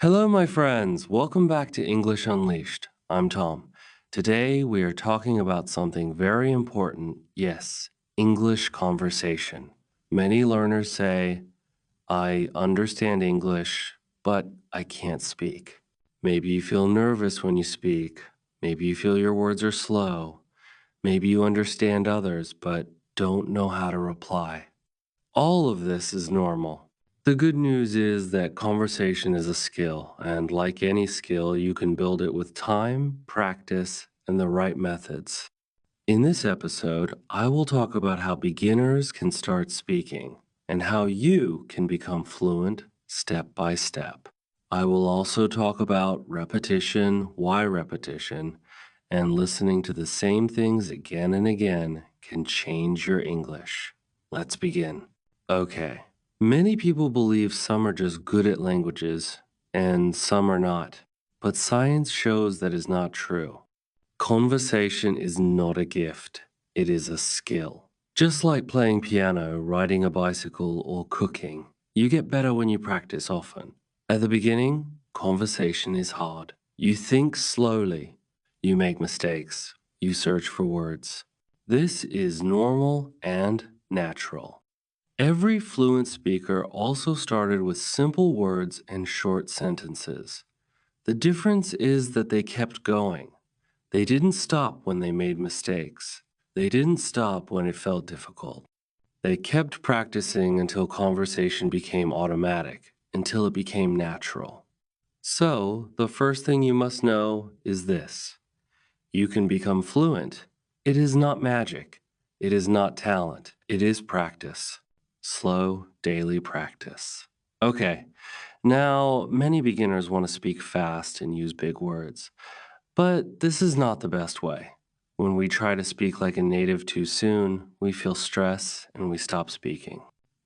Hello, my friends. Welcome back to English Unleashed. I'm Tom. Today, we are talking about something very important. Yes, English conversation. Many learners say, I understand English, but I can't speak. Maybe you feel nervous when you speak. Maybe you feel your words are slow. Maybe you understand others, but don't know how to reply. All of this is normal. The good news is that conversation is a skill, and like any skill, you can build it with time, practice, and the right methods. In this episode, I will talk about how beginners can start speaking and how you can become fluent step by step. I will also talk about repetition, why repetition, and listening to the same things again and again can change your English. Let's begin. Okay. Many people believe some are just good at languages and some are not. But science shows that is not true. Conversation is not a gift, it is a skill. Just like playing piano, riding a bicycle, or cooking, you get better when you practice often. At the beginning, conversation is hard. You think slowly, you make mistakes, you search for words. This is normal and natural. Every fluent speaker also started with simple words and short sentences. The difference is that they kept going. They didn't stop when they made mistakes. They didn't stop when it felt difficult. They kept practicing until conversation became automatic, until it became natural. So, the first thing you must know is this: you can become fluent. It is not magic. It is not talent. It is practice. Slow, daily practice. Okay, now many beginners want to speak fast and use big words, but this is not the best way. When we try to speak like a native too soon, we feel stress and we stop speaking.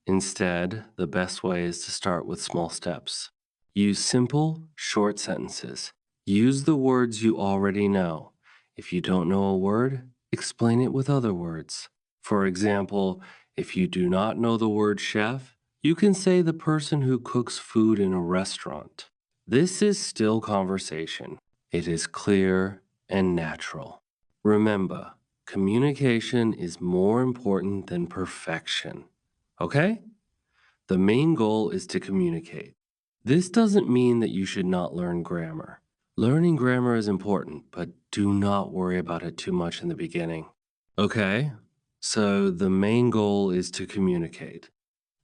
Instead, the best way is to start with small steps. Use simple, short sentences. Use the words you already know. If you don't know a word, explain it with other words. For example, if you do not know the word chef, you can say the person who cooks food in a restaurant. This is still conversation. It is clear and natural. Remember, communication is more important than perfection. Okay? The main goal is to communicate. This doesn't mean that you should not learn grammar. Learning grammar is important, but do not worry about it too much in the beginning. Okay? So the main goal is to communicate.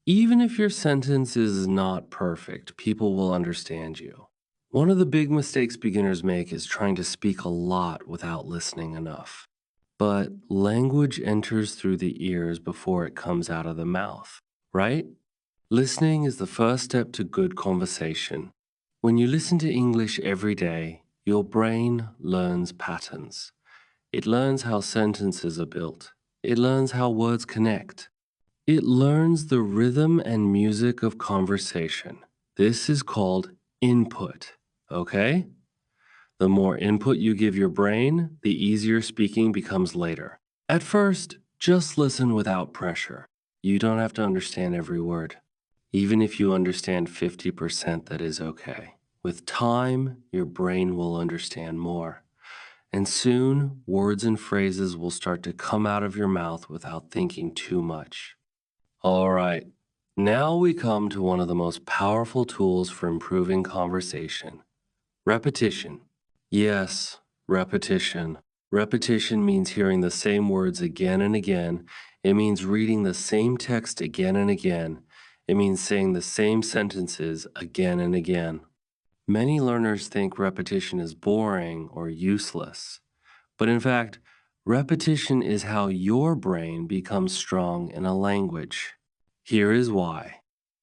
Even if your sentence is not perfect, people will understand you. One of the big mistakes beginners make is trying to speak a lot without listening enough. But language enters through the ears before it comes out of the mouth, right? Listening is the first step to good conversation. When you listen to English every day, your brain learns patterns. It learns how sentences are built. It learns how words connect. It learns the rhythm and music of conversation. This is called input, okay? The more input you give your brain, the easier speaking becomes later. At first, just listen without pressure. You don't have to understand every word. Even if you understand 50%, that is okay. With time, your brain will understand more. And soon, words and phrases will start to come out of your mouth without thinking too much. All right, now we come to one of the most powerful tools for improving conversation: repetition. Yes, repetition. Repetition means hearing the same words again and again. It means reading the same text again and again. It means saying the same sentences again and again. Many learners think repetition is boring or useless. But in fact, repetition is how your brain becomes strong in a language. Here is why.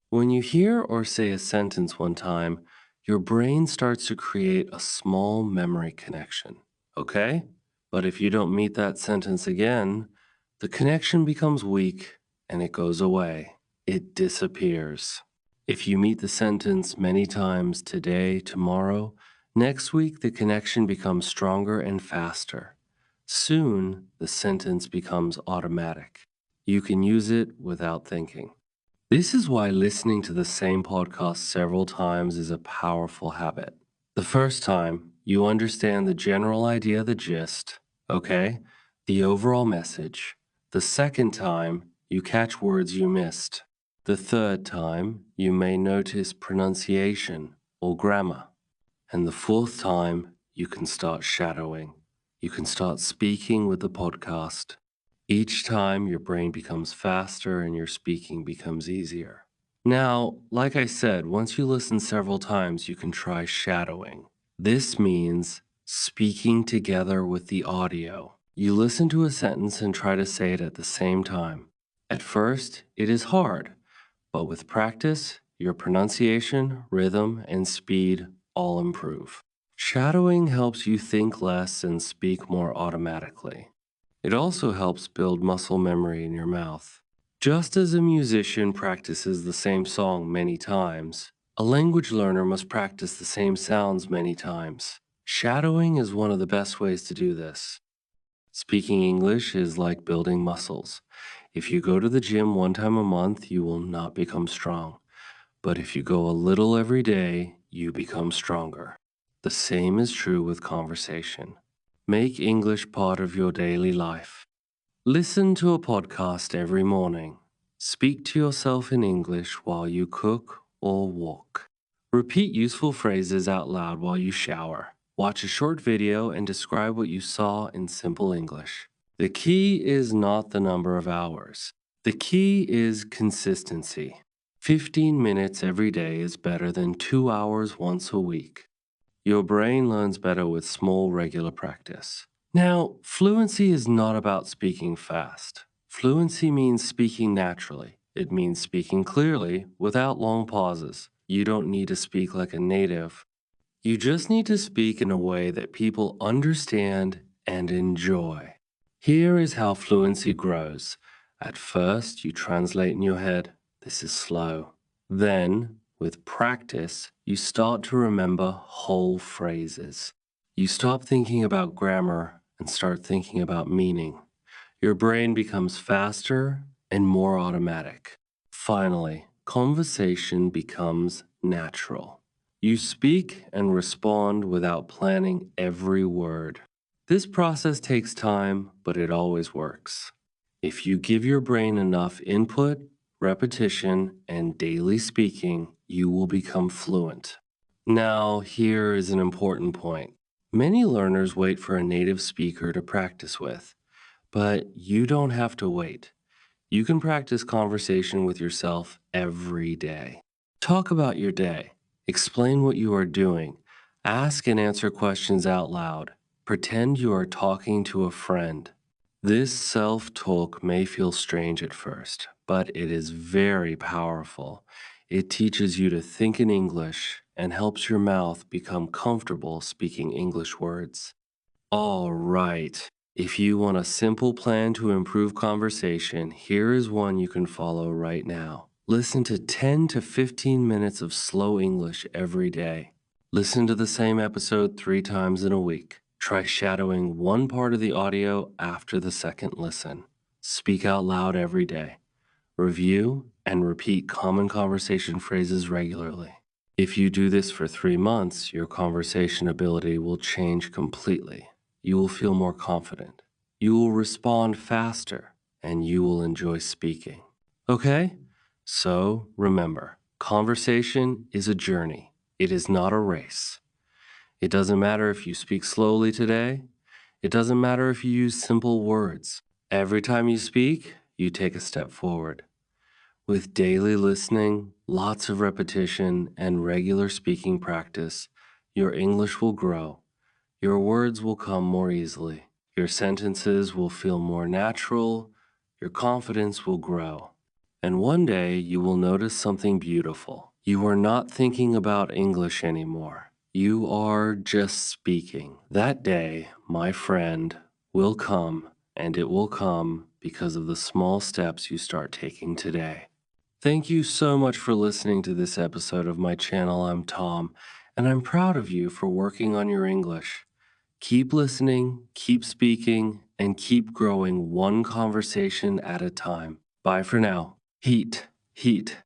When you hear or say a sentence one time, your brain starts to create a small memory connection, okay? But if you don't meet that sentence again, the connection becomes weak and it goes away. It disappears. If you meet the sentence many times today, tomorrow, next week the connection becomes stronger and faster. Soon, the sentence becomes automatic. You can use it without thinking. This is why listening to the same podcast several times is a powerful habit. The first time, you understand the general idea, the gist, okay? The overall message. The second time, you catch words you missed. The third time, you may notice pronunciation or grammar. And the fourth time, you can start shadowing. You can start speaking with the podcast. Each time, your brain becomes faster and your speaking becomes easier. Now, like I said, once you listen several times, you can try shadowing. This means speaking together with the audio. You listen to a sentence and try to say it at the same time. At first, it is hard, but with practice, your pronunciation, rhythm, and speed all improve. Shadowing helps you think less and speak more automatically. It also helps build muscle memory in your mouth. Just as a musician practices the same song many times, a language learner must practice the same sounds many times. Shadowing is one of the best ways to do this. Speaking English is like building muscles. If you go to the gym one time a month, you will not become strong. But if you go a little every day, you become stronger. The same is true with conversation. Make English part of your daily life. Listen to a podcast every morning. Speak to yourself in English while you cook or walk. Repeat useful phrases out loud while you shower. Watch a short video and describe what you saw in simple English. The key is not the number of hours. The key is consistency. 15 minutes every day is better than 2 hours once a week. Your brain learns better with small, regular practice. Now, fluency is not about speaking fast. Fluency means speaking naturally. It means speaking clearly without long pauses. You don't need to speak like a native. You just need to speak in a way that people understand and enjoy. Here is how fluency grows. At first, you translate in your head. This is slow. Then, with practice, you start to remember whole phrases. You stop thinking about grammar and start thinking about meaning. Your brain becomes faster and more automatic. Finally, conversation becomes natural. You speak and respond without planning every word. This process takes time, but it always works. If you give your brain enough input, repetition, and daily speaking, you will become fluent. Now, here is an important point. Many learners wait for a native speaker to practice with, but you don't have to wait. You can practice conversation with yourself every day. Talk about your day. Explain what you are doing. Ask and answer questions out loud. Pretend you are talking to a friend. This self-talk may feel strange at first, but it is very powerful. It teaches you to think in English and helps your mouth become comfortable speaking English words. All right. If you want a simple plan to improve conversation, here is one you can follow right now. Listen to 10 to 15 minutes of slow English every day. Listen to the same episode 3 times in a week. Try shadowing one part of the audio after the second listen. Speak out loud every day. Review and repeat common conversation phrases regularly. If you do this for 3 months, your conversation ability will change completely. You will feel more confident. You will respond faster, and you will enjoy speaking. Okay? So remember, conversation is a journey. It is not a race. It doesn't matter if you speak slowly today. It doesn't matter if you use simple words. Every time you speak, you take a step forward. With daily listening, lots of repetition, and regular speaking practice, your English will grow. Your words will come more easily. Your sentences will feel more natural. Your confidence will grow. And one day you will notice something beautiful. You are not thinking about English anymore. You are just speaking. That day, my friend, will come, and it will come because of the small steps you start taking today. Thank you so much for listening to this episode of my channel. I'm Tom, and I'm proud of you for working on your English. Keep listening, keep speaking, and keep growing one conversation at a time. Bye for now. Heat, heat.